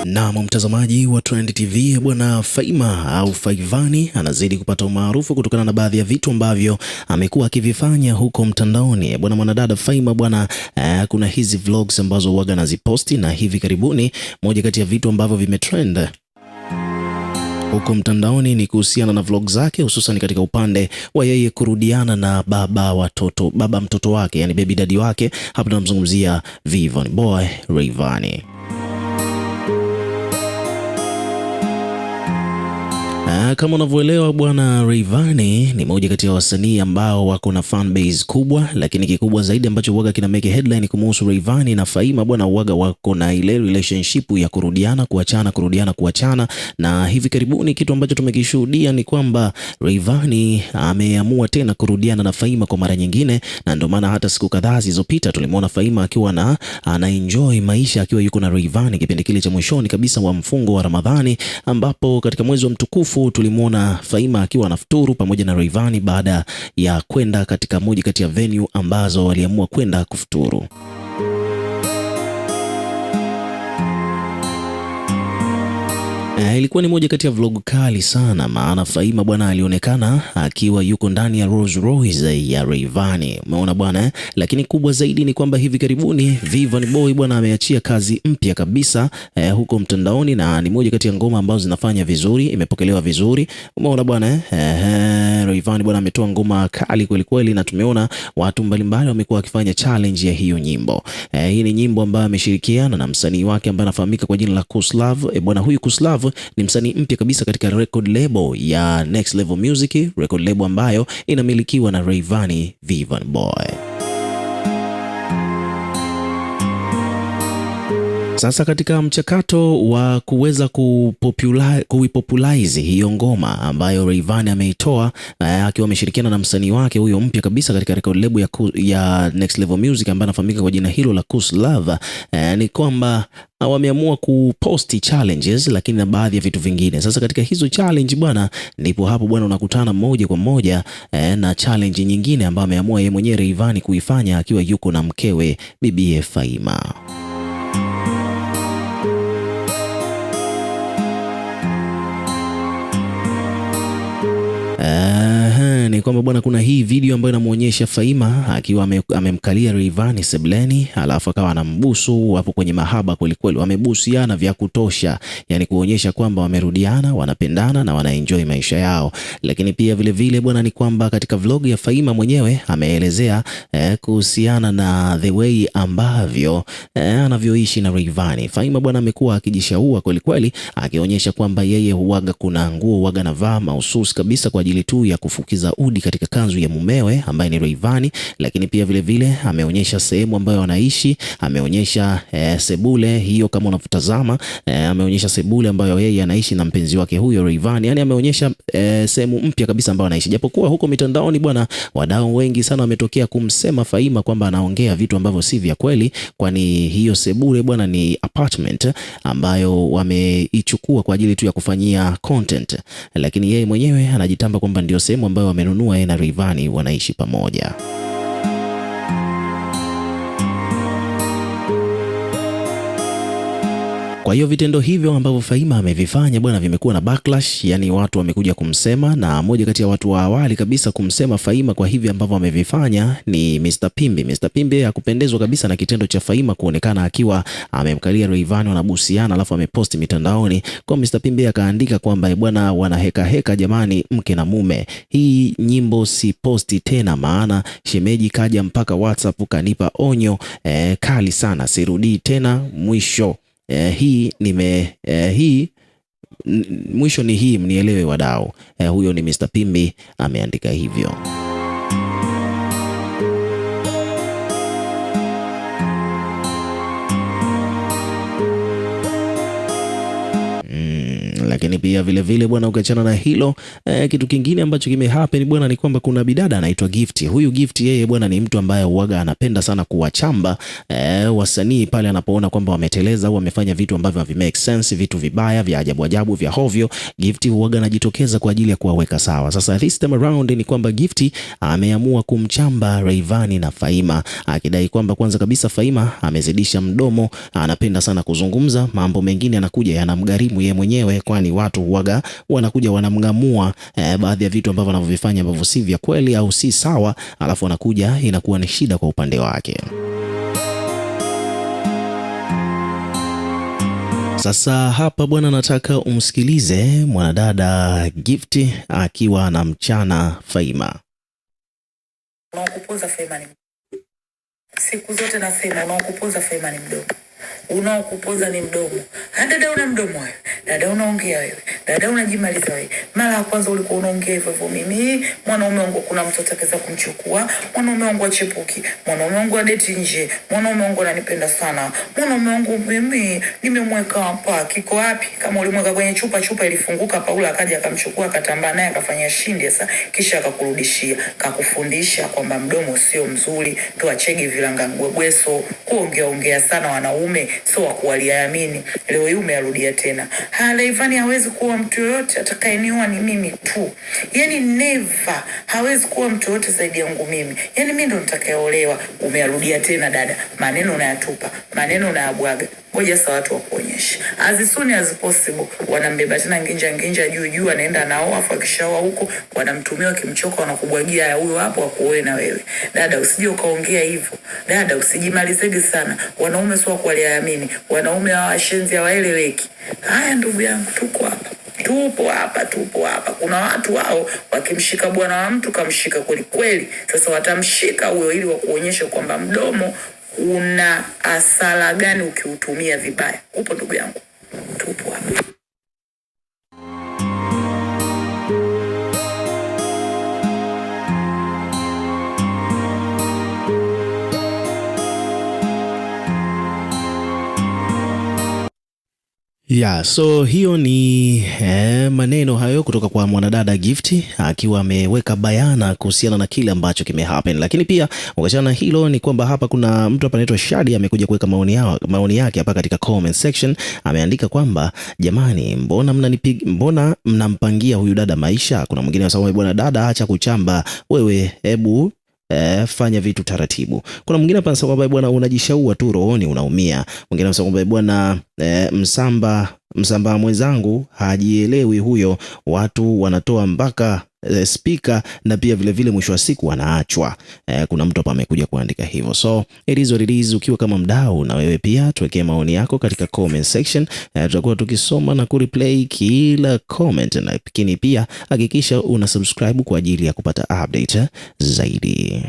Na mtazamaji wa Trend TV, bwana Faima au Faivani anazidi kupata umaarufu kutokana na baadhi ya vitu ambavyo amekuwa akivifanya huko mtandaoni. Bwana mwanadada Faima bwana, kuna hizi vlogs ambazo huaga anaziposti, na hivi karibuni moja kati ya vitu ambavyo vimetrend huko mtandaoni ni kuhusiana na vlog zake, hususan katika upande wa yeye kurudiana na baba mtoto wake, yani baby daddy wake. Hapa tunamzungumzia Vanny Boy Rayvanny. Kama unavyoelewa bwana, Rayvanny ni moja kati ya wasanii ambao wako na fan base kubwa, lakini kikubwa zaidi ambacho huaga kina make headline kumhusu Rayvanny na Faima bwana, huaga wako na ile relationship ya kurudiana kuachana, na hivi karibuni kitu ambacho tumekishuhudia ni kwamba Rayvanny ameamua tena kurudiana na Faima kwa mara nyingine, na ndio maana hata siku kadhaa zilizopita tulimuona Faima akiwa ana enjoy maisha akiwa yuko na Rayvanny kipindi kile cha mwishoni kabisa wa mfungo wa Ramadhani, ambapo katika mwezi wa mtukufu tulimuona Faima akiwa anafuturu pamoja na Rayvanny baada ya kwenda katika moja kati ya venue ambazo waliamua kwenda kufuturu. Ilikuwa ni moja kati ya vlog kali sana, maana Faima bwana alionekana akiwa yuko ndani ya Rolls Royce ya Rayvanny. Umeona bwana, lakini kubwa zaidi ni kwamba hivi karibuni Vanny Boy bwana ameachia kazi mpya kabisa huko mtandaoni, na ni moja kati ya ngoma ambazo zinafanya vizuri, imepokelewa vizuri. Umeona bwana, Rayvanny bwana ametoa ngoma kali kweli kweli, na tumeona watu mbalimbali wamekuwa wakifanya challenge ya hiyo nyimbo. Hii ni nyimbo ambayo ameshirikiana na msanii wake ambaye anafahamika kwa jina la Kuslav. Bwana huyu Kuslav ni msanii mpya kabisa katika record label ya Next Level Music, record label ambayo inamilikiwa na Rayvanny Vanny Boy. Sasa katika mchakato wa kuweza kuipopularize hiyo ngoma ambayo Rayvanny ameitoa akiwa ameshirikiana na msanii wake huyo mpya kabisa katika record label ya Next Level Music ambaye anafahamika kwa jina hilo la Kuslav, ni kwamba wameamua kuposti challenges lakini na baadhi ya vitu vingine. Sasa katika hizo challenge bwana, ndipo hapo bwana unakutana moja kwa moja na challenge nyingine ambayo ameamua yeye mwenyewe Rayvanny kuifanya akiwa yuko na mkewe bibi Faima. Ni kwamba bwana, kuna hii video ambayo inamuonyesha Faima akiwa amemkalia Rayvanny sebleni, alafu akawa anambusu hapo kwenye mahaba kweli kweli, wamebusiana vya kutosha, yani kuonyesha kwamba wamerudiana, wanapendana na wanaenjoy maisha yao. Lakini pia vile vile bwana, ni kwamba katika vlog ya Faima mwenyewe ameelezea kuhusiana na the way ambavyo anavyoishi na Rayvanny. Faima bwana amekuwa akijishaua kweli kweli, akionyesha kwamba yeye huaga kuna nguo huaga anavaa mahususi kabisa kwa ajili tu ya kufukiza udi katika kanzu ya mumewe ambaye ni Rayvanny. Lakini pia vile vile ameonyesha sehemu ambayo wanaishi, ameonyesha sebule hiyo kama unavyotazama, ameonyesha sebule ambayo yeye anaishi na mpenzi wake huyo Rayvanny. Yani ameonyesha sehemu mpya kabisa ambayo anaishi, japokuwa huko mitandaoni bwana, wadau wengi sana wametokea kumsema Faima kwamba anaongea vitu ambavyo si vya kweli, kwani hiyo sebule bwana ni apartment ambayo wameichukua kwa ajili tu ya kufanyia content, lakini yeye mwenyewe anajitamba kwamba ndio sehemu ambayo wamenunua yeye na Rayvanny wanaishi pamoja. Kwa hiyo vitendo hivyo ambavyo Faima amevifanya bwana vimekuwa na backlash, yani watu wamekuja kumsema, na moja kati ya watu wa awali kabisa kumsema Faima kwa hivi ambavyo amevifanya ni Mr Pimbi. Mr Pimbi hakupendezwa kabisa na kitendo cha Faima kuonekana akiwa amemkalia Rayvanny wanabusiana alafu ameposti mitandaoni. Kwa Mr Pimbi akaandika kwamba bwana, wanaheka jamani, mke na mume, hii nyimbo si posti tena, maana shemeji kaja mpaka WhatsApp kanipa onyo kali sana, sirudii tena, mwisho mwisho ni hii, mnielewe wadau. Huyo ni Mr Pimbi ameandika hivyo. Lakini Lakini pia vile vile bwana, ukiachana na hilo kitu kingine ambacho kimehappen bwana ni kwamba kuna bidada anaitwa Gift. Huyu Gift yeye bwana ni mtu ambaye huaga anapenda sana kuwachamba wasanii pale anapoona kwamba wameteleza au wamefanya vitu ambavyo havi make sense, vitu vibaya vya ajabu ajabu vya hovyo. Gift huaga anajitokeza kwa ajili ya kuwaweka sawa. Sasa this time around ni kwamba Gift ameamua kumchamba Rayvanny na Faima, akidai kwamba kwanza kabisa Faima amezidisha mdomo, anapenda sana kuzungumza, mambo mengine anakuja yanamgharimu yeye mwenyewe, kwani watu huaga wanakuja wanamngamua baadhi ya vitu ambavyo anavyofanya ambavyo si vya kweli au si sawa, alafu anakuja inakuwa ni shida kwa upande wake. Sasa hapa bwana, nataka umsikilize mwanadada Gift akiwa na mchana Faima. Unaokupoza Faima ni siku zote nasema unaokupoza Faima ni mdomo. Unaokupoza ni mdomo. Dada una mdomo wewe. Dada unaongea wewe. Dada unajimaliza wewe. Mara ya kwanza ulikuwa unaongea hivyo mimi, mwanaume wangu kuna mtu atakaweza kumchukua, mwanaume wangu achepuki, mwanaume wangu adeti nje, mwanaume wangu ananipenda sana. Mwanaume wangu mimi nimemweka hapa, kiko wapi? Kama ulimweka kwenye chupa ilifunguka, Paula akaja akamchukua akatambaa naye akafanya shindi sasa, kisha akakurudishia, kakufundisha kwamba mdomo sio mzuri, tuachege vilanga ngwegweso, kuongea sana wanaume sio wa kuwaliamini. Leo yume arudia tena. Rayvanny hawezi kuwa mtu yoyote atakayenioa ni mimi tu. Yaani never hawezi kuwa mtu yoyote zaidi yangu mimi. Yaani mimi ndo nitakayeolewa. Umearudia tena dada. Maneno unayatupa, maneno unayabwaga. Ngoja sasa watu wakuonyeshe. As soon as possible wanambeba tena nginja juu anaenda nao, afu akishaoa huko wanamtumia, kimchoka wanakubwagia huyo hapo akuoe na wewe. Dada usije ukaongea hivyo. Dada usijimalizege sana. Wanaume sio kuwaliamini. Wanaume hawashenzi hawaeleweki. Haya ndugu yangu, tupo hapa. Kuna watu wao wakimshika bwana wa mtu kamshika kweli. Sasa watamshika huyo ili wakuonyeshe kwamba mdomo una asala gani ukiutumia vibaya. Upo ndugu yangu, tupo hapa. So hiyo ni maneno hayo kutoka kwa mwanadada Gift akiwa ameweka bayana kuhusiana na kile ambacho kimehappen. Lakini pia ukiachana na hilo ni kwamba hapa kuna mtu hapa anaitwa Shadi amekuja kuweka maoni yake hapa katika comment section. Ameandika kwamba jamani, mbona mnampangia huyu dada maisha? Kuna mwingine anasema bwana dada, acha kuchamba wewe, hebu fanya vitu taratibu. Kuna mwingine hapa anasema kwamba bwana unajishaua tu rohoni unaumia. Mwingine anasema kwamba bwana msamba mwenzangu hajielewi huyo, watu wanatoa mpaka speaker na pia vile vile mwisho wa siku wanaachwa. Kuna mtu hapa amekuja kuandika hivyo. So it is what it is. Ukiwa kama mdau na wewe pia tuwekee maoni yako katika comment section. Tutakuwa tukisoma na kureplay kila comment, lakini pia hakikisha una subscribe kwa ajili ya kupata update zaidi.